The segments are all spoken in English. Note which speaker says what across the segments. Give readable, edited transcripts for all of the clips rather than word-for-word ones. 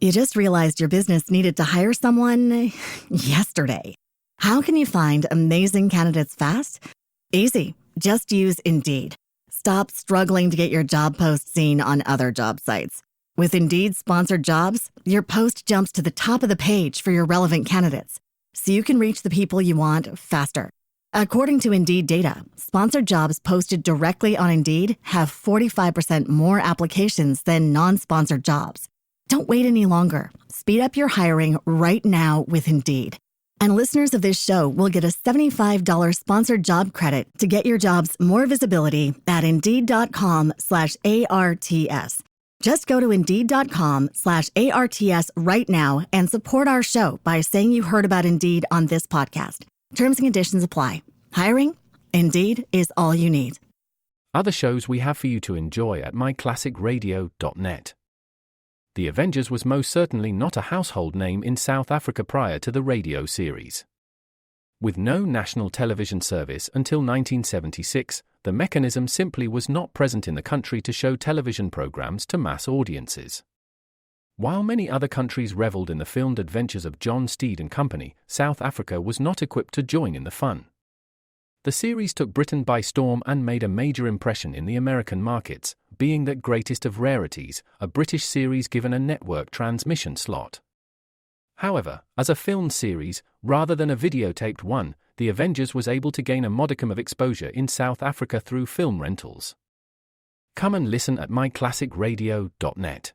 Speaker 1: You just realized your business needed to hire someone yesterday. How can you find amazing candidates fast? Easy. Just use Indeed. Stop struggling to get your job post seen on other job sites. With Indeed sponsored jobs, your post jumps to the top of the page for your relevant candidates, so you can reach the people you want faster. According to Indeed data, sponsored jobs posted directly on Indeed have 45% more applications than non-sponsored jobs. Don't wait any longer. Speed up your hiring right now with Indeed. And listeners of this show will get a $75 sponsored job credit to get your jobs more visibility at Indeed.com/ARTS. Just go to Indeed.com/ARTS right now and support our show by saying you heard about Indeed on this podcast. Terms and conditions apply. Hiring? Indeed is all you need.
Speaker 2: Other shows we have for you to enjoy at myclassicradio.net. The Avengers was most certainly not a household name in South Africa prior to the radio series. With no national television service until 1976, the mechanism simply was not present in the country to show television programs to mass audiences. While many other countries reveled in the filmed adventures of John Steed and company, South Africa was not equipped to join in the fun. The series took Britain by storm and made a major impression in the American markets, being the greatest of rarities, a British series given a network transmission slot. However, as a filmed series, rather than a videotaped one, The Avengers was able to gain a modicum of exposure in South Africa through film rentals. Come and listen at myclassicradio.net.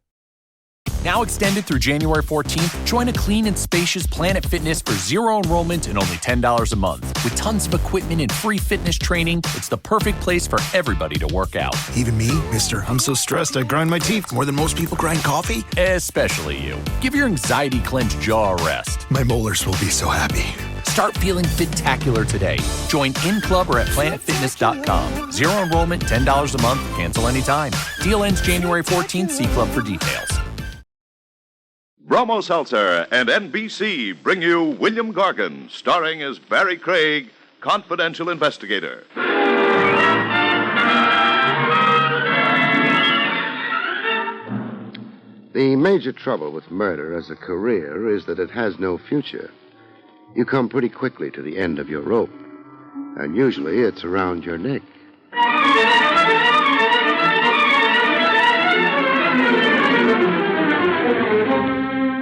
Speaker 3: Now extended through January 14th, join a clean and spacious Planet Fitness for zero enrollment and only $10 a month. With tons of equipment and free fitness training, it's the perfect place for everybody to work out.
Speaker 4: Even me, mister. I'm so stressed I grind my teeth more than most people grind coffee.
Speaker 3: Especially you. Give your anxiety-clenched jaw a rest.
Speaker 4: My molars will be so happy.
Speaker 3: Start feeling fit-tacular today. Join in club or at planetfitness.com. Zero enrollment, $10 a month, cancel anytime. Deal ends January 14th. See club for details.
Speaker 5: Bromo Seltzer and NBC bring you William Gargan, starring as Barrie Craig, confidential investigator.
Speaker 6: The major trouble with murder as a career is that it has no future. You come pretty quickly to the end of your rope, and usually it's around your neck.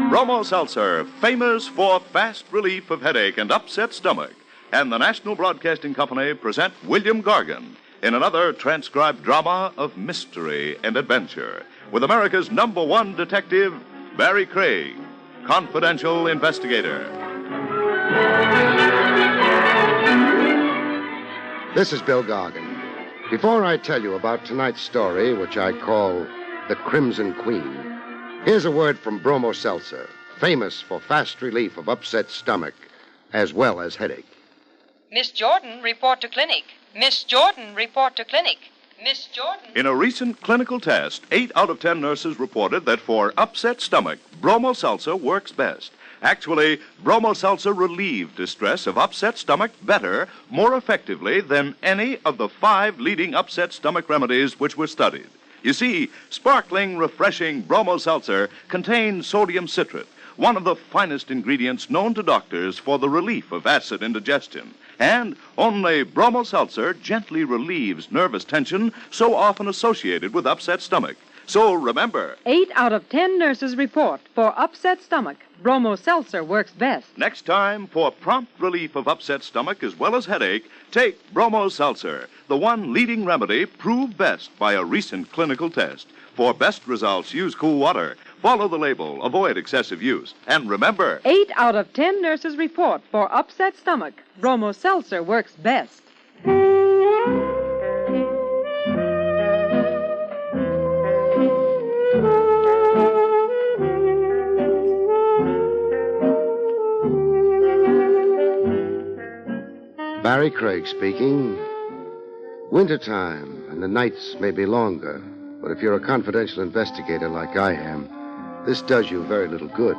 Speaker 5: Bromo Seltzer, famous for fast relief of headache and upset stomach, and the National Broadcasting Company present William Gargan in another transcribed drama of mystery and adventure with America's #1 detective, Barrie Craig, confidential investigator.
Speaker 6: This is Bill Gargan. Before I tell you about tonight's story, which I call The Crimson Queen, here's a word from Bromo Seltzer, famous for fast relief of upset stomach as well as headache.
Speaker 7: Miss Jordan, report to clinic. Miss Jordan, report to clinic. Miss Jordan.
Speaker 5: In a recent clinical test, 8 out of 10 nurses reported that for upset stomach, Bromo Seltzer works best. Actually, Bromo Seltzer relieved distress of upset stomach better, more effectively than any of the 5 leading upset stomach remedies which were studied. You see, sparkling, refreshing Bromo Seltzer contains sodium citrate, one of the finest ingredients known to doctors for the relief of acid indigestion. And only Bromo Seltzer gently relieves nervous tension so often associated with upset stomach. So remember,
Speaker 8: 8 out of 10 nurses report for upset stomach, Bromo Seltzer works best.
Speaker 5: next time, for prompt relief of upset stomach as well as headache, take Bromo Seltzer, the one leading remedy proved best by a recent clinical test. For best results, use cool water. Follow the label. Avoid excessive use. And remember,
Speaker 8: 8 out of 10 nurses report for upset stomach, Bromo Seltzer works best.
Speaker 6: Barrie Craig speaking. Wintertime, and the nights may be longer, but if you're a confidential investigator like I am, this does you very little good.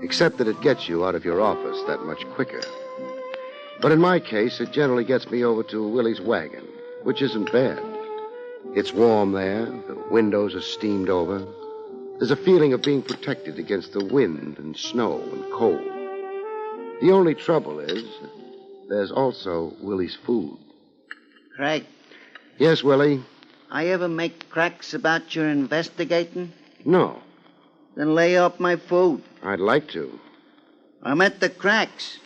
Speaker 6: Except that it gets you out of your office that much quicker. But in my case, it generally gets me over to Willie's wagon, which isn't bad. It's warm there, the windows are steamed over, There's a feeling of being protected against the wind and snow and cold. The only trouble is, there's also Willie's food.
Speaker 9: Craig,
Speaker 6: Yes, Willie?
Speaker 9: I ever make cracks about your investigating?
Speaker 6: No.
Speaker 9: Then lay off my food.
Speaker 6: I'd like to.
Speaker 9: I'm at the cracks.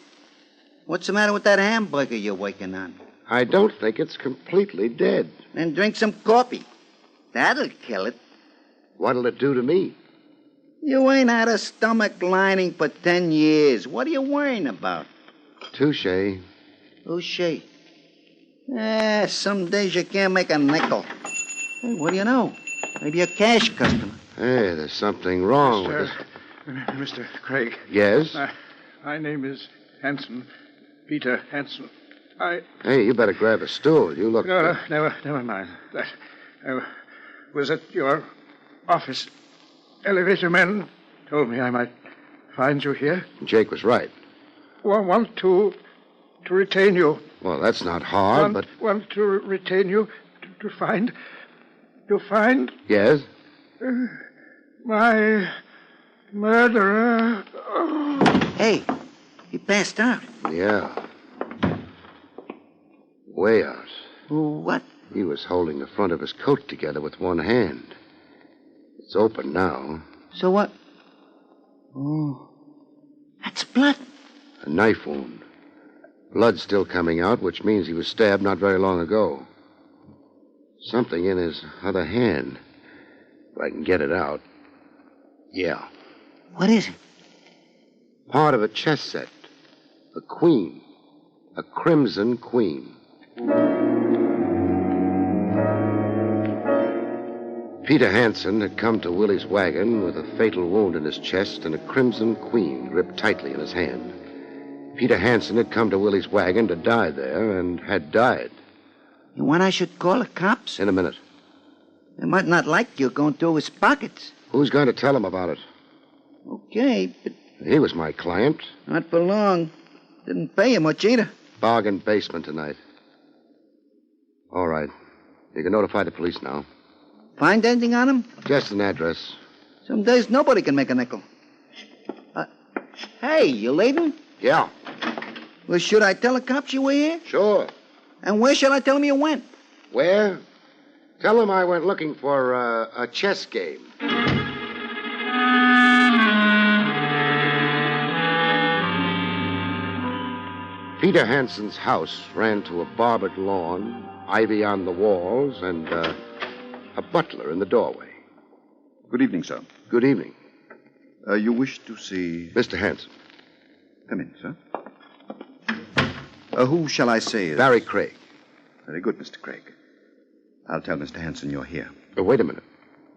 Speaker 9: What's the matter with that hamburger you're working on?
Speaker 6: I don't think it's completely dead.
Speaker 9: Then drink some coffee. That'll kill it.
Speaker 6: What'll it do to me?
Speaker 9: You ain't had a stomach lining for 10 years. What are you worrying about?
Speaker 6: Touche.
Speaker 9: Touche. Some days you can't make a nickel. Hey, what do you know? Maybe a cash customer.
Speaker 6: Hey, there's something wrong with this.
Speaker 10: Mr. Craig.
Speaker 6: Yes?
Speaker 10: My name is Hanson. Peter Hanson.
Speaker 6: Hey, you better grab a stool. You look...
Speaker 10: No, never mind. That was at your office. Elevator men told me I might find you here.
Speaker 6: Jake was right.
Speaker 10: Want to retain you.
Speaker 6: Well, that's not hard, but...
Speaker 10: Want to retain you to find... To find...
Speaker 6: Yes?
Speaker 10: My murderer. Oh.
Speaker 9: Hey, he passed out.
Speaker 6: Yeah. Way out.
Speaker 9: What?
Speaker 6: He was holding the front of his coat together with one hand. It's open now.
Speaker 9: So what? Oh, that's blood.
Speaker 6: A knife wound. Blood still coming out, which means he was stabbed not very long ago. Something in his other hand. If I can get it out. Yeah.
Speaker 9: What is it?
Speaker 6: Part of a chess set. A queen. A crimson queen. Peter Hanson had come to Willie's wagon with a fatal wound in his chest and a crimson queen gripped tightly in his hand. Peter Hanson had come to Willie's wagon to die there and had died.
Speaker 9: You want I should call the cops?
Speaker 6: In a minute.
Speaker 9: They might not like you going through his pockets.
Speaker 6: Who's going to tell him about it?
Speaker 9: Okay, but...
Speaker 6: He was my client.
Speaker 9: Not for long. Didn't pay you much either.
Speaker 6: Bargain basement tonight. All right. You can notify the police now.
Speaker 9: Find anything on him?
Speaker 6: Just an address.
Speaker 9: Some days nobody can make a nickel. Hey, you leaving?
Speaker 6: Yeah.
Speaker 9: Well, should I tell the cops you were here?
Speaker 6: Sure.
Speaker 9: And where should I tell them you went?
Speaker 6: Where? Tell them I went looking for a chess game. Peter Hanson's house ran to a barbered lawn, ivy on the walls, and a butler in the doorway.
Speaker 11: Good evening, sir.
Speaker 6: Good evening.
Speaker 11: You wish to see...
Speaker 6: Mr. Hanson.
Speaker 11: Come in, sir. Who shall I say is...
Speaker 6: Barrie Craig.
Speaker 11: Very good, Mr. Craig. I'll tell Mr. Hanson you're here.
Speaker 6: Wait a minute.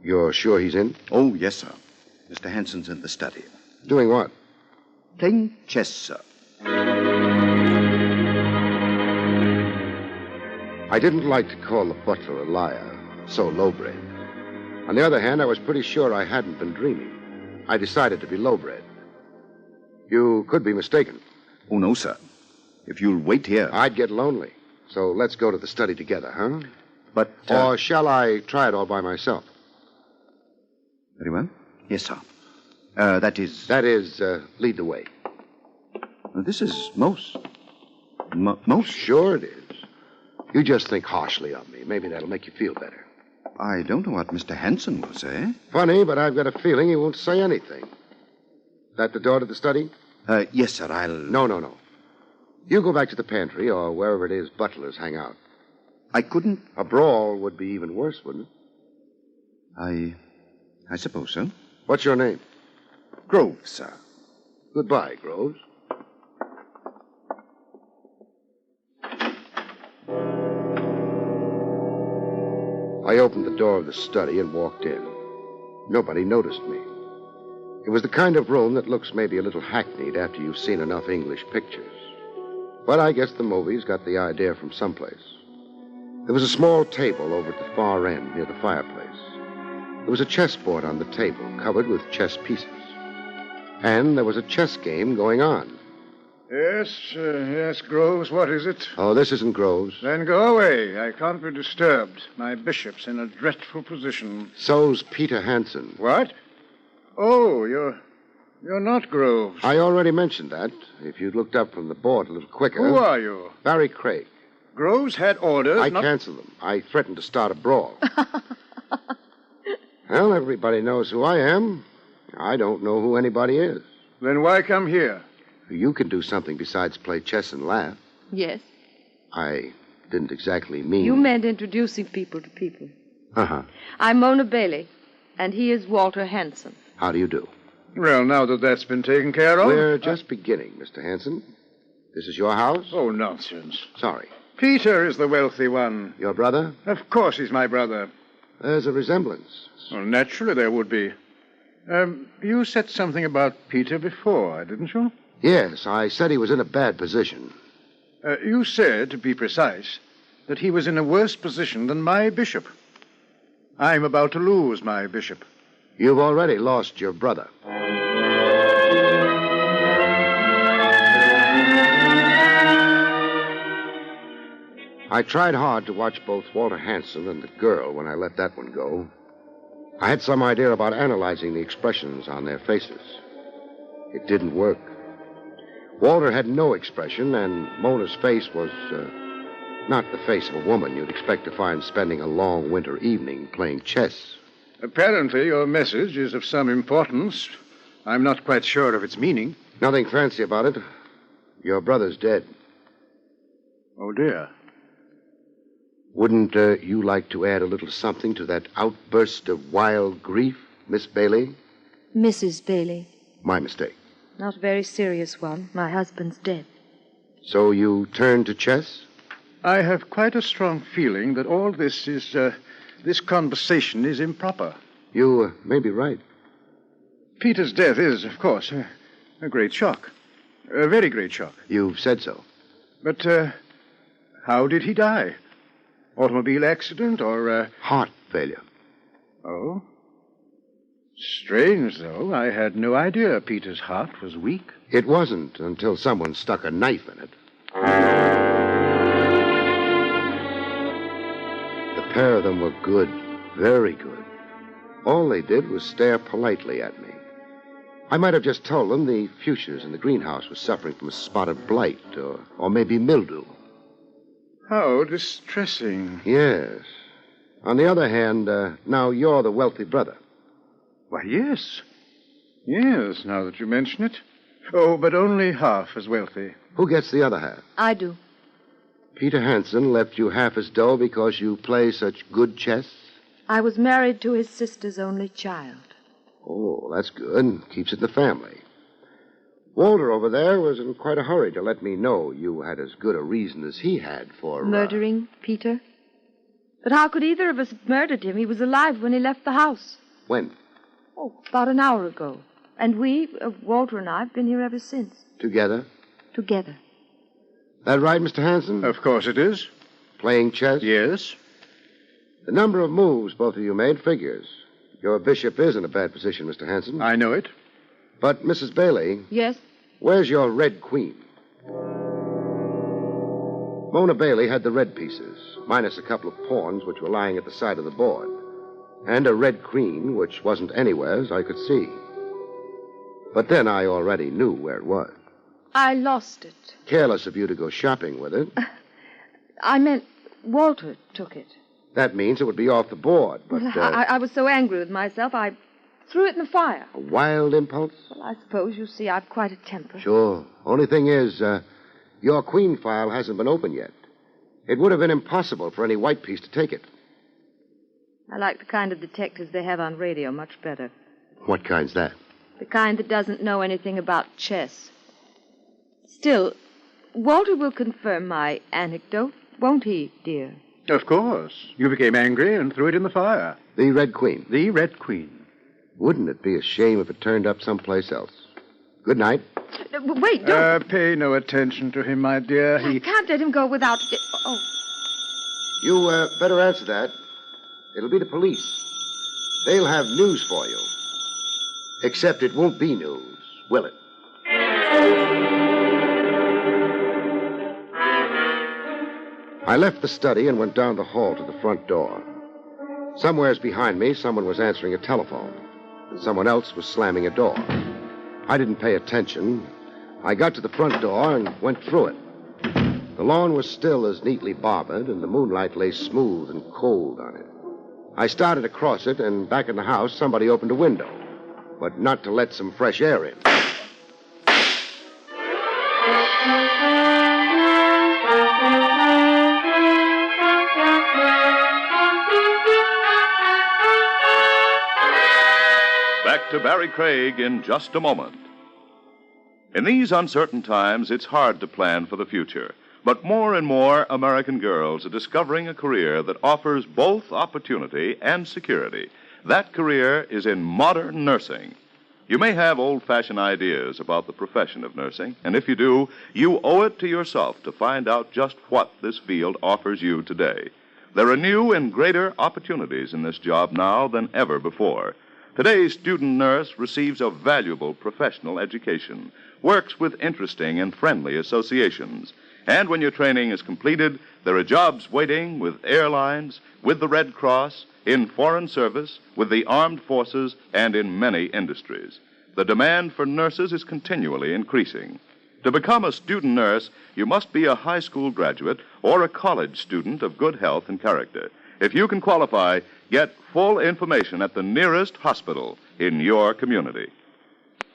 Speaker 6: You're sure he's in?
Speaker 11: Oh, yes, sir. Mr. Hanson's in the study.
Speaker 6: Doing what?
Speaker 11: Playing chess, sir.
Speaker 6: I didn't like to call the butler a liar, so lowbred. On the other hand, I was pretty sure I hadn't been dreaming. I decided to be lowbred. You could be mistaken.
Speaker 11: Oh, no, sir. If you'll wait here...
Speaker 6: I'd get lonely. So let's go to the study together, huh?
Speaker 11: But...
Speaker 6: Or shall I try it all by myself?
Speaker 11: Very well. Yes, sir. That is...
Speaker 6: Lead the way.
Speaker 11: This is most... most?
Speaker 6: Sure it is. You just think harshly of me. Maybe that'll make you feel better.
Speaker 11: I don't know what Mr. Hanson will say.
Speaker 6: Funny, but I've got a feeling he won't say anything. That the door to the study?
Speaker 11: Yes, sir, I'll...
Speaker 6: No. You go back to the pantry or wherever it is butlers hang out.
Speaker 11: I couldn't...
Speaker 6: A brawl would be even worse, wouldn't
Speaker 11: it? I suppose so.
Speaker 6: What's your name?
Speaker 11: Groves, sir.
Speaker 6: Goodbye, Groves. I opened the door of the study and walked in. Nobody noticed me. It was the kind of room that looks maybe a little hackneyed after you've seen enough English pictures. But I guess the movies got the idea from someplace. There was a small table over at the far end near the fireplace. There was a chessboard on the table covered with chess pieces. And there was a chess game going on.
Speaker 10: Yes, Groves, what is it?
Speaker 6: Oh, this isn't Groves.
Speaker 10: Then go away. I can't be disturbed. My bishop's in a dreadful position.
Speaker 6: So's Peter Hanson.
Speaker 10: What? Oh, you're not Groves.
Speaker 6: I already mentioned that. If you'd looked up from the board a little quicker.
Speaker 10: Who are you?
Speaker 6: Barrie Craig.
Speaker 10: Groves had orders.
Speaker 6: I canceled them. I threatened to start a brawl. Well, everybody knows who I am. I don't know who anybody is.
Speaker 10: Then why come here?
Speaker 6: You can do something besides play chess and laugh.
Speaker 12: Yes.
Speaker 6: I didn't exactly mean...
Speaker 12: You meant introducing people to people.
Speaker 6: Uh-huh.
Speaker 12: I'm Mona Bailey, and he is Walter Hanson.
Speaker 6: How do you do?
Speaker 10: Well, now that that's been taken care of...
Speaker 6: We're just beginning, Mr. Hanson. This is your house?
Speaker 10: Oh, nonsense.
Speaker 6: Sorry.
Speaker 10: Peter is the wealthy one.
Speaker 6: Your brother?
Speaker 10: Of course he's my brother.
Speaker 6: There's a resemblance.
Speaker 10: Well, naturally there would be. You said something about Peter before, didn't you?
Speaker 6: Yes, I said he was in a bad position.
Speaker 10: You said, to be precise, that he was in a worse position than my bishop. I'm about to lose my bishop.
Speaker 6: You've already lost your brother. I tried hard to watch both Walter Hanson and the girl when I let that one go. I had some idea about analyzing the expressions on their faces. It didn't work. Walter had no expression, and Mona's face was not the face of a woman you'd expect to find spending a long winter evening playing chess.
Speaker 10: Apparently your message is of some importance. I'm not quite sure of its meaning.
Speaker 6: Nothing fancy about it. Your brother's dead.
Speaker 10: Oh, dear.
Speaker 6: Wouldn't you like to add a little something to that outburst of wild grief, Miss Bailey?
Speaker 12: Mrs. Bailey.
Speaker 6: My mistake.
Speaker 12: Not a very serious one. My husband's dead.
Speaker 6: So you turned to chess?
Speaker 10: I have quite a strong feeling that all this is, this conversation is improper.
Speaker 6: You may be right.
Speaker 10: Peter's death is, of course, a great shock. A very great shock.
Speaker 6: You've said so.
Speaker 10: But, how did he die? Automobile accident or...
Speaker 6: Heart failure.
Speaker 10: Oh? Strange, though. I had no idea Peter's heart was weak.
Speaker 6: It wasn't until someone stuck a knife in it. The pair of them were good, very good. All they did was stare politely at me. I might have just told them the fuchsias in the greenhouse were suffering from a spot of blight or maybe mildew.
Speaker 10: How distressing.
Speaker 6: Yes. On the other hand, now you're the wealthy brother.
Speaker 10: Why, yes. Yes, now that you mention it. Oh, but only half as wealthy.
Speaker 6: Who gets the other half?
Speaker 12: I do.
Speaker 6: Peter Hanson left you half his dough because you play such good chess?
Speaker 12: I was married to his sister's only child.
Speaker 6: Oh, that's good. Keeps it in the family. Walter over there was in quite a hurry to let me know you had as good a reason as he had for...
Speaker 12: Murdering Peter? But how could either of us have murdered him? He was alive when he left the house.
Speaker 6: When?
Speaker 12: Oh, about an hour ago. And we, Walter and I, have been here ever since.
Speaker 6: Together?
Speaker 12: Together.
Speaker 6: That right, Mr. Hanson?
Speaker 10: Of course it is.
Speaker 6: Playing chess?
Speaker 10: Yes.
Speaker 6: The number of moves both of you made figures. Your bishop is in a bad position, Mr. Hanson.
Speaker 10: I know it.
Speaker 6: But, Mrs. Bailey...
Speaker 12: Yes?
Speaker 6: Where's your red queen? Mona Bailey had the red pieces, minus a couple of pawns which were lying at the side of the board. And a red queen which wasn't anywhere as I could see. But then I already knew where it was.
Speaker 12: I lost it.
Speaker 6: Careless of you to go shopping with it.
Speaker 12: I meant Walter took it.
Speaker 6: That means it would be off the board, but...
Speaker 12: I was so angry with myself, I threw it in the fire.
Speaker 6: A wild impulse?
Speaker 12: Well, I suppose, you see, I've quite a temper.
Speaker 6: Sure. Only thing is, your queen file hasn't been opened yet. It would have been impossible for any white piece to take it.
Speaker 12: I like the kind of detectives they have on radio much better.
Speaker 6: What kind's that?
Speaker 12: The kind that doesn't know anything about chess. Still, Walter will confirm my anecdote, won't he, dear?
Speaker 10: Of course. You became angry and threw it in the fire.
Speaker 6: The Red Queen?
Speaker 10: The Red Queen.
Speaker 6: Wouldn't it be a shame if it turned up someplace else? Good night.
Speaker 12: Wait, don't...
Speaker 10: Pay no attention to him, my dear.
Speaker 12: I can't let him go without... Oh.
Speaker 6: You, better answer that. It'll be the police. They'll have news for you. Except it won't be news, will it? I left the study and went down the hall to the front door. Somewheres behind me, someone was answering a telephone. and someone else was slamming a door. I didn't pay attention. I got to the front door and went through it. The lawn was still as neatly barbered, and the moonlight lay smooth and cold on it. I started across it, and back in the house, somebody opened a window, but not to let some fresh air in.
Speaker 5: Back to Barrie Craig in just a moment. In these uncertain times, it's hard to plan for the future. But more and more American girls are discovering a career that offers both opportunity and security. That career is in modern nursing. You may have old-fashioned ideas about the profession of nursing, and if you do, you owe it to yourself to find out just what this field offers you today. There are new and greater opportunities in this job now than ever before. Today's student nurse receives a valuable professional education, works with interesting and friendly associations. And when your training is completed, there are jobs waiting with airlines, with the Red Cross, in foreign service, with the armed forces, and in many industries. The demand for nurses is continually increasing. To become a student nurse, you must be a high school graduate or a college student of good health and character. If you can qualify, get full information at the nearest hospital in your community.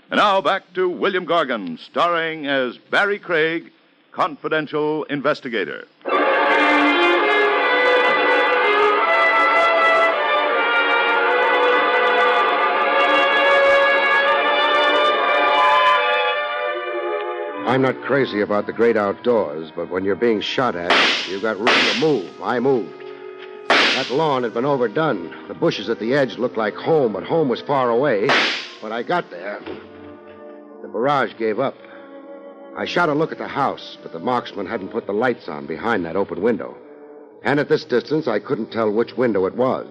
Speaker 5: And now back to William Gargan, starring as Barrie Craig, confidential investigator.
Speaker 6: I'm not crazy about the great outdoors, but when you're being shot at, you've got room to move. I moved. That lawn had been overdone. The bushes at the edge looked like home, but home was far away. When I got there, the barrage gave up. I shot a look at the house, but the marksman hadn't put the lights on behind that open window. And at this distance, I couldn't tell which window it was.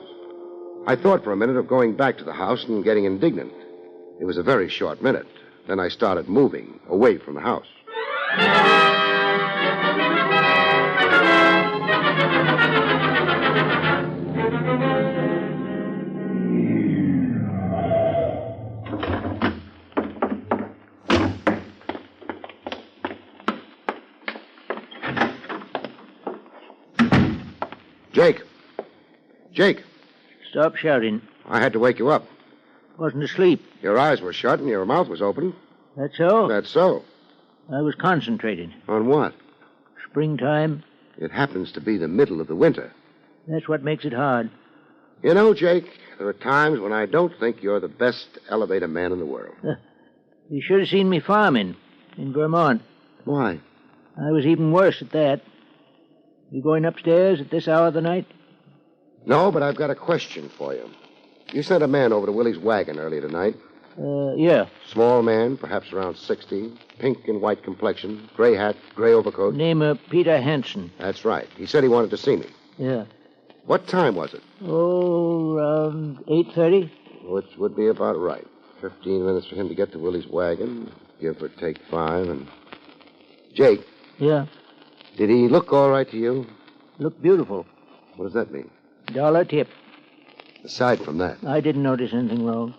Speaker 6: I thought for a minute of going back to the house and getting indignant. It was a very short minute. Then I started moving away from the house. Jake! Jake!
Speaker 13: Stop shouting.
Speaker 6: I had to wake you up.
Speaker 13: Wasn't asleep.
Speaker 6: Your eyes were shut and your mouth was open.
Speaker 13: That's so?
Speaker 6: That's so.
Speaker 13: I was concentrating.
Speaker 6: On what?
Speaker 13: Springtime.
Speaker 6: It happens to be the middle of the winter.
Speaker 13: That's what makes it hard.
Speaker 6: You know, Jake, there are times when I don't think you're the best elevator man in the world.
Speaker 13: You should have seen me farming in Vermont.
Speaker 6: Why?
Speaker 13: I was even worse at that. You going upstairs at this hour of the night?
Speaker 6: No, but I've got a question for you. You sent a man over to Willie's wagon earlier tonight.
Speaker 13: Yeah.
Speaker 6: Small man, perhaps around 60, pink and white complexion, gray hat, gray overcoat.
Speaker 13: Name Peter Hansen.
Speaker 6: That's right. He said he wanted to see me.
Speaker 13: Yeah.
Speaker 6: What time was it?
Speaker 13: Oh, around 8:30.
Speaker 6: Which would be about right. 15 minutes for him to get to Willie's wagon, give or take 5, and... Jake.
Speaker 13: Yeah?
Speaker 6: Did he look all right to you?
Speaker 13: Looked beautiful.
Speaker 6: What does that mean?
Speaker 13: $1 tip.
Speaker 6: Aside from that.
Speaker 13: I didn't notice anything wrong.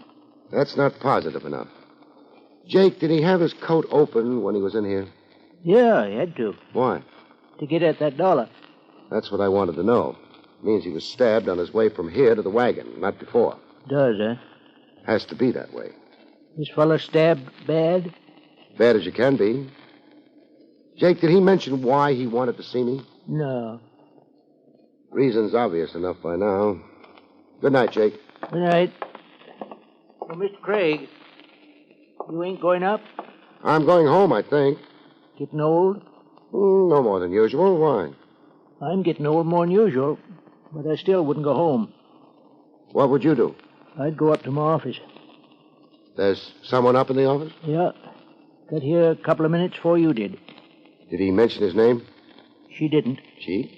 Speaker 6: That's not positive enough. Jake, did he have his coat open when he was in here?
Speaker 13: Yeah, he had to.
Speaker 6: Why?
Speaker 13: To get at that $1.
Speaker 6: That's what I wanted to know. It means he was stabbed on his way from here to the wagon, not before.
Speaker 13: Does, eh?
Speaker 6: Has to be that way.
Speaker 13: This fella stabbed bad?
Speaker 6: Bad as you can be. Jake, did he mention why he wanted to see me?
Speaker 13: No.
Speaker 6: Reason's obvious enough by now. Good night, Jake.
Speaker 13: Good night. So, Mr. Craig, you ain't going up?
Speaker 6: I'm going home, I think.
Speaker 13: Getting old?
Speaker 6: No more than usual. Why?
Speaker 13: I'm getting old more than usual, but I still wouldn't go home.
Speaker 6: What would you do?
Speaker 13: I'd go up to my office.
Speaker 6: There's someone up in the office?
Speaker 13: Yeah. Got here a couple of minutes before you did.
Speaker 6: Did he mention his name?
Speaker 13: She didn't.
Speaker 6: She?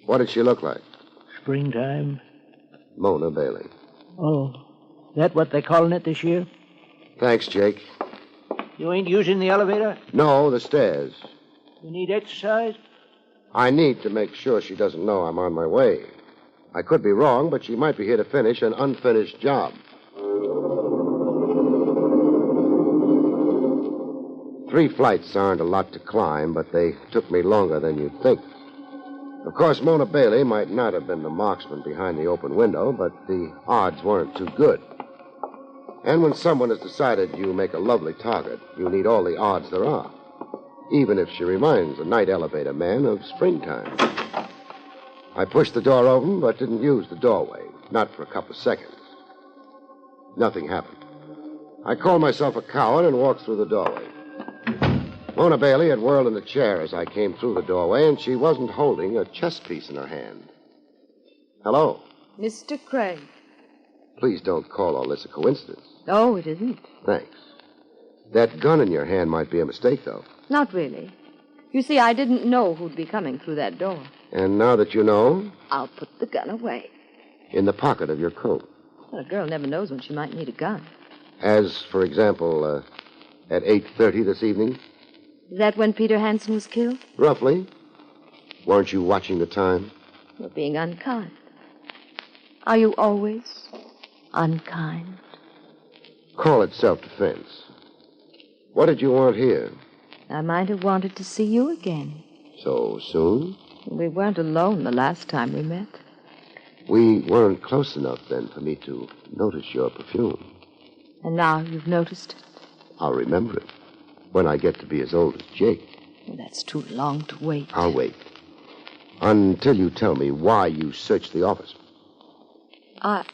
Speaker 6: What did she look like?
Speaker 13: Springtime.
Speaker 6: Mona Bailey.
Speaker 13: Oh, that what they're calling it this year?
Speaker 6: Thanks, Jake.
Speaker 13: You ain't using the elevator?
Speaker 6: No, the stairs.
Speaker 13: You need exercise?
Speaker 6: I need to make sure she doesn't know I'm on my way. I could be wrong, but she might be here to finish an unfinished job. Three flights aren't a lot to climb, but they took me longer than you'd think. Of course, Mona Bailey might not have been the marksman behind the open window, but the odds weren't too good. And when someone has decided you make a lovely target, you need all the odds there are, even if she reminds a night elevator man of springtime. I pushed the door open, but didn't use the doorway, not for a couple of seconds. Nothing happened. I called myself a coward and walked through the doorway. Mona Bailey had whirled in the chair as I came through the doorway, and she wasn't holding a chess piece in her hand. Hello.
Speaker 12: Mr. Craig.
Speaker 6: Please don't call all this a coincidence.
Speaker 12: Oh, it isn't.
Speaker 6: Thanks. That gun in your hand might be a mistake, though.
Speaker 12: Not really. You see, I didn't know who'd be coming through that door.
Speaker 6: And now that you know?
Speaker 12: I'll put the gun away.
Speaker 6: In the pocket of your coat.
Speaker 12: Well, a girl never knows when she might need a gun.
Speaker 6: As, for example, at 8:30 this evening?
Speaker 12: Is that when Peter Hansen was killed?
Speaker 6: Roughly. Weren't you watching the time?
Speaker 12: You're being unkind. Are you always unkind?
Speaker 6: Call it self-defense. What did you want here?
Speaker 12: I might have wanted to see you again.
Speaker 6: So soon?
Speaker 12: We weren't alone the last time we met.
Speaker 6: We weren't close enough then for me to notice your perfume.
Speaker 12: And now you've noticed it.
Speaker 6: I'll remember it when I get to be as old as Jake.
Speaker 12: Well, that's too long to wait.
Speaker 6: I'll wait. Until you tell me why you searched the office.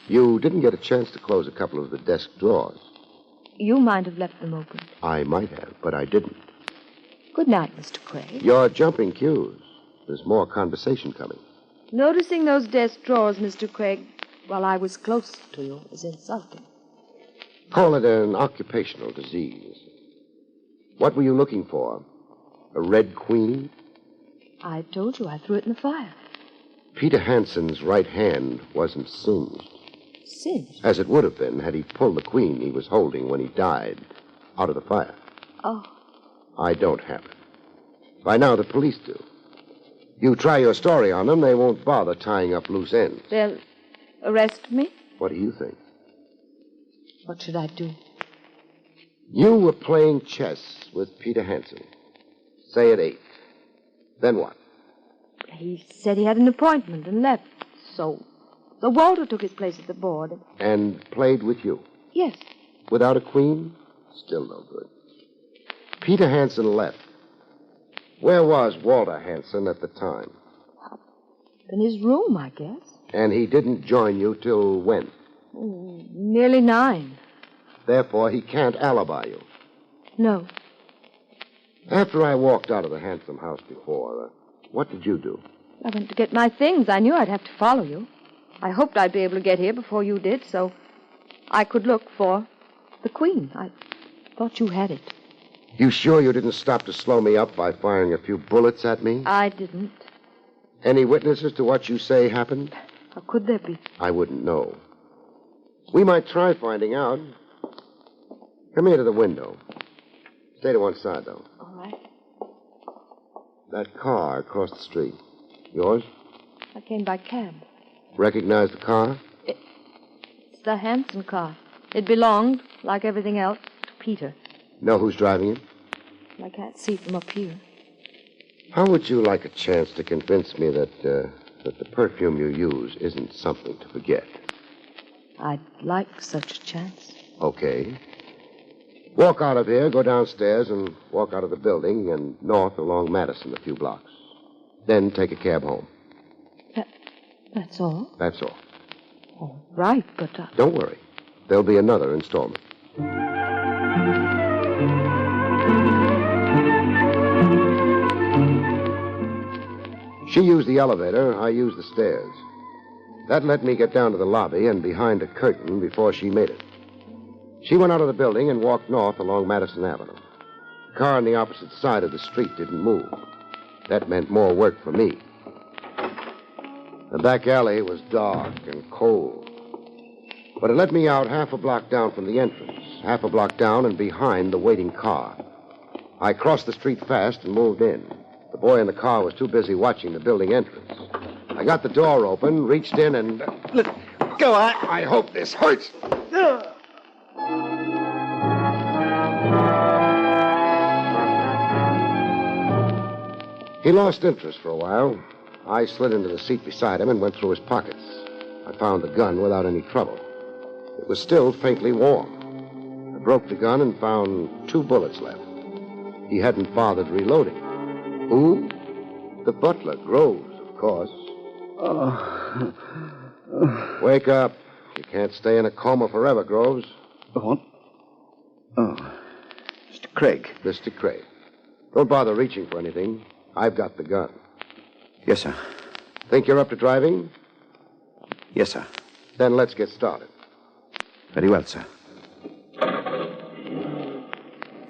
Speaker 6: You didn't get a chance to close a couple of the desk drawers.
Speaker 12: You might have left them open.
Speaker 6: I might have, but I didn't.
Speaker 12: Good night, Mr. Craig.
Speaker 6: You're jumping cues. There's more conversation coming.
Speaker 12: Noticing those desk drawers, Mr. Craig, while I was close to you is insulting.
Speaker 6: Call it an occupational disease. What were you looking for? A red queen?
Speaker 12: I told you I threw it in the fire.
Speaker 6: Peter Hansen's right hand wasn't singed.
Speaker 12: Singed?
Speaker 6: As it would have been had he pulled the queen he was holding when he died out of the fire.
Speaker 12: Oh.
Speaker 6: I don't have it. By now the police do. You try your story on them, they won't bother tying up loose ends.
Speaker 12: They'll arrest me?
Speaker 6: What do you think?
Speaker 12: What should I do?
Speaker 6: You were playing chess with Peter Hansen. Say at 8. Then what?
Speaker 12: He said he had an appointment and left. So Walter took his place at the board.
Speaker 6: And played with you?
Speaker 12: Yes.
Speaker 6: Without a queen? Still no good. Peter Hansen left. Where was Walter Hansen at the time?
Speaker 12: In his room, I guess.
Speaker 6: And he didn't join you till when?
Speaker 12: Nearly 9.
Speaker 6: Therefore, he can't alibi you.
Speaker 12: No.
Speaker 6: After I walked out of the Hansen house before, what did you do?
Speaker 12: I went to get my things. I knew I'd have to follow you. I hoped I'd be able to get here before you did, so I could look for the queen. I thought you had it.
Speaker 6: You sure you didn't stop to slow me up by firing a few bullets at me?
Speaker 12: I didn't.
Speaker 6: Any witnesses to what you say happened?
Speaker 12: How could there be?
Speaker 6: I wouldn't know. We might try finding out. Come here to the window. Stay to one side, though.
Speaker 12: All right.
Speaker 6: That car across the street. Yours?
Speaker 12: I came by cab.
Speaker 6: Recognize the car?
Speaker 12: It's the Hansen car. It belonged, like everything else, to Peter.
Speaker 6: Know who's driving it?
Speaker 12: I can't see from up here.
Speaker 6: How would you like a chance to convince me that the perfume you use isn't something to forget?
Speaker 12: I'd like such a chance.
Speaker 6: Okay. Walk out of here, go downstairs, and walk out of the building and north along Madison a few blocks. Then take a cab home.
Speaker 12: That's all?
Speaker 6: That's all.
Speaker 12: All right, but...
Speaker 6: Don't worry. There'll be another installment. She used the elevator, I used the stairs. That let me get down to the lobby and behind a curtain before she made it. She went out of the building and walked north along Madison Avenue. The car on the opposite side of the street didn't move. That meant more work for me. The back alley was dark and cold. But it let me out half a block down from the entrance, half a block down and behind the waiting car. I crossed the street fast and moved in. The boy in the car was too busy watching the building entrance. I got the door open, reached in, and...
Speaker 10: Look, go on.
Speaker 6: I hope this hurts. He lost interest for a while. I slid into the seat beside him and went through his pockets. I found the gun without any trouble. It was still faintly warm. I broke the gun and found 2 bullets left. He hadn't bothered reloading. Who? The butler, Groves, of course.
Speaker 11: Oh.
Speaker 6: Wake up. You can't stay in a coma forever, Groves.
Speaker 11: What? Oh. Mr. Craig.
Speaker 6: Mr. Craig. Don't bother reaching for anything. I've got the gun.
Speaker 11: Yes, sir.
Speaker 6: Think you're up to driving?
Speaker 11: Yes, sir.
Speaker 6: Then let's get started.
Speaker 11: Very well, sir.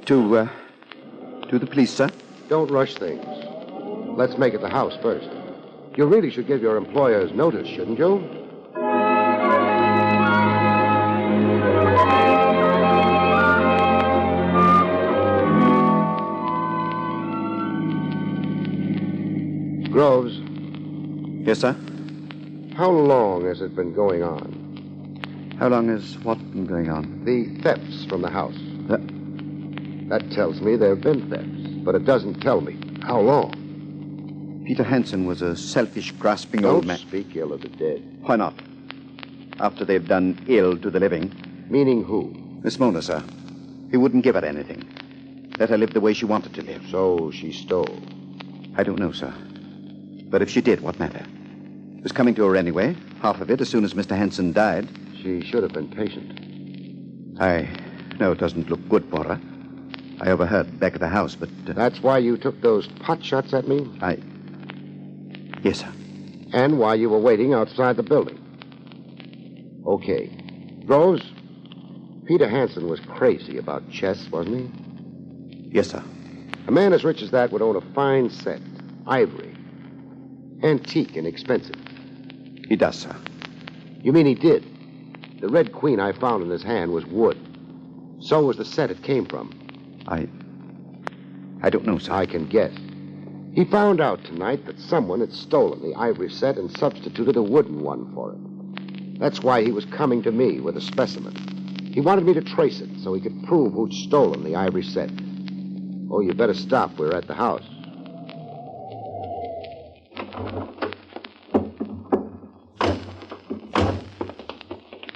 Speaker 11: To the police, sir?
Speaker 6: Don't rush things. Let's make it the house first. You really should give your employers notice, shouldn't you? Groves.
Speaker 11: Yes, sir?
Speaker 6: How long has it been going on?
Speaker 11: How long has what been going on?
Speaker 6: The thefts from the house. That tells me there have been thefts, but it doesn't tell me how long.
Speaker 11: Peter Hansen was a selfish, grasping old man.
Speaker 6: Don't speak ill of the dead.
Speaker 11: Why not? After they've done ill to the living.
Speaker 6: Meaning who?
Speaker 11: Miss Mona, sir. He wouldn't give her anything. Let her live the way she wanted to live.
Speaker 6: So she stole.
Speaker 11: I don't know, sir. But if she did, what matter? It was coming to her anyway, half of it, as soon as Mr. Hansen died.
Speaker 6: She should have been patient.
Speaker 11: I know it doesn't look good for her. I overheard back at the house, but...
Speaker 6: That's why you took those pot shots at me?
Speaker 11: Yes, sir.
Speaker 6: And why you were waiting outside the building. Okay. Groves, Peter Hansen was crazy about chess, wasn't he?
Speaker 11: Yes, sir.
Speaker 6: A man as rich as that would own a fine set. Ivory. Antique and expensive.
Speaker 11: He does, sir.
Speaker 6: You mean he did? The red queen I found in his hand was wood. So was the set it came from.
Speaker 11: I don't know, sir.
Speaker 6: I can guess. He found out tonight that someone had stolen the ivory set and substituted a wooden one for it. That's why he was coming to me with a specimen. He wanted me to trace it so he could prove who'd stolen the ivory set. Oh, you better stop. We're at the house.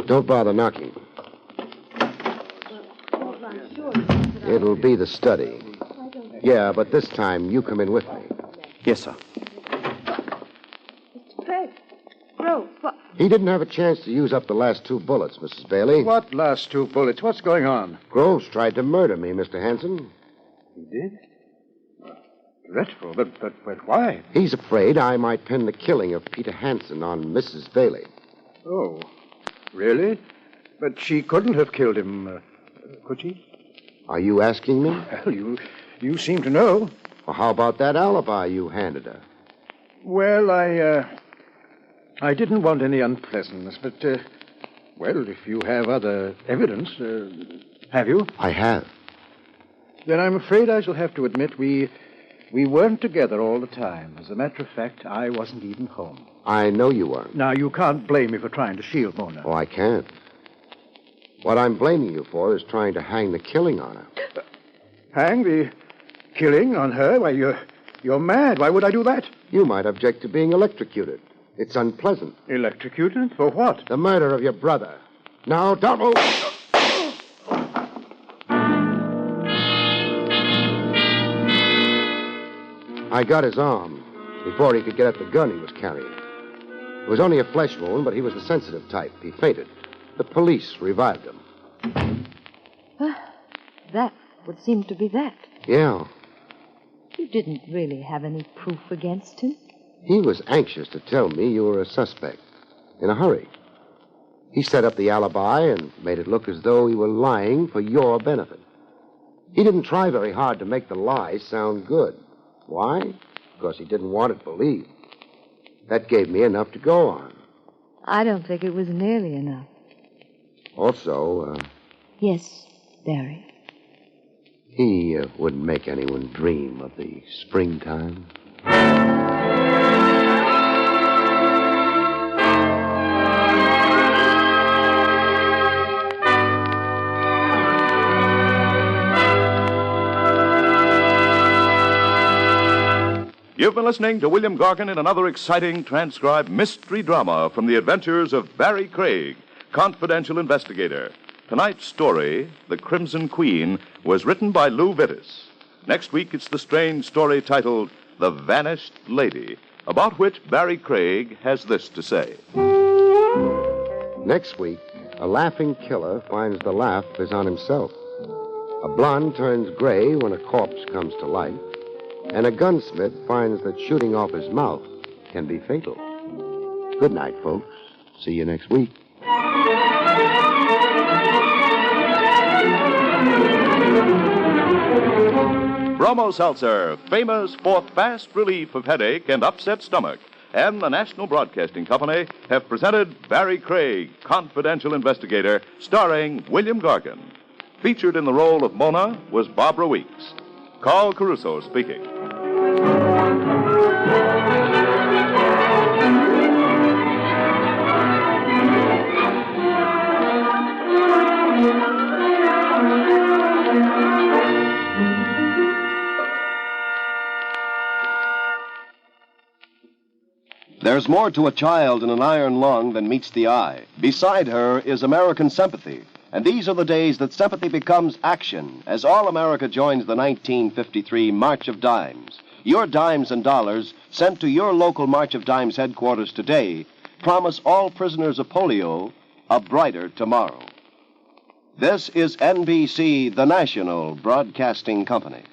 Speaker 6: Don't bother knocking. It'll be the study. Yeah, but this time you come in with me.
Speaker 11: Yes, sir.
Speaker 12: Mr. Craig. Groves, what?
Speaker 6: He didn't have a chance to use up the last 2 bullets, Mrs. Bailey.
Speaker 10: What last 2 bullets? What's going on?
Speaker 6: Groves tried to murder me, Mr. Hansen.
Speaker 10: He did? Dreadful, but why?
Speaker 6: He's afraid I might pin the killing of Peter Hansen on Mrs. Bailey.
Speaker 10: Oh, really? But she couldn't have killed him, could she?
Speaker 6: Are you asking me?
Speaker 10: Well, you seem to know.
Speaker 6: Well, how about that alibi you handed her?
Speaker 10: Well, I didn't want any unpleasantness, but, well, if you have other evidence, have you?
Speaker 6: I have.
Speaker 10: Then I'm afraid I shall have to admit we weren't together all the time. As a matter of fact, I wasn't even home.
Speaker 6: I know you weren't.
Speaker 10: Now, you can't blame me for trying to shield Mona.
Speaker 6: Oh, I can't. What I'm blaming you for is trying to hang the killing on her.
Speaker 10: Hang the killing on her? Why, you're mad. Why would I do that?
Speaker 6: You might object to being electrocuted. It's unpleasant.
Speaker 10: Electrocuted? For what?
Speaker 6: The murder of your brother. Now, don't move. I got his arm before he could get at the gun he was carrying. It was only a flesh wound, but he was the sensitive type. He fainted. The police revived him.
Speaker 12: That would seem to be that.
Speaker 6: Yeah.
Speaker 12: You didn't really have any proof against him.
Speaker 6: He was anxious to tell me you were a suspect. In a hurry. He set up the alibi and made it look as though he were lying for your benefit. He didn't try very hard to make the lie sound good. Why? Because he didn't want it believed. That gave me enough to go on.
Speaker 12: I don't think it was nearly enough.
Speaker 6: Also,
Speaker 12: Yes, Barrie.
Speaker 6: He wouldn't make anyone dream of the springtime.
Speaker 5: You've been listening to William Gargan in another exciting transcribed mystery drama from the adventures of Barrie Craig, confidential investigator. Tonight's story, The Crimson Queen, was written by Lou Vittis. Next week, it's the strange story titled The Vanished Lady, about which Barrie Craig has this to say.
Speaker 6: Next week, a laughing killer finds the laugh is on himself. A blonde turns gray when a corpse comes to life. And a gunsmith finds that shooting off his mouth can be fatal. Good night, folks. See you next week.
Speaker 5: Bromo Seltzer, famous for fast relief of headache and upset stomach, and the National Broadcasting Company have presented Barrie Craig, confidential investigator, starring William Gargan. Featured in the role of Mona was Barbara Weeks. Carl Caruso speaking.
Speaker 14: There's more to a child in an iron lung than meets the eye. Beside her is American sympathy. And these are the days that sympathy becomes action as all America joins the 1953 March of Dimes. Your dimes and dollars sent to your local March of Dimes headquarters today promise all prisoners of polio a brighter tomorrow. This is NBC, the National Broadcasting Company.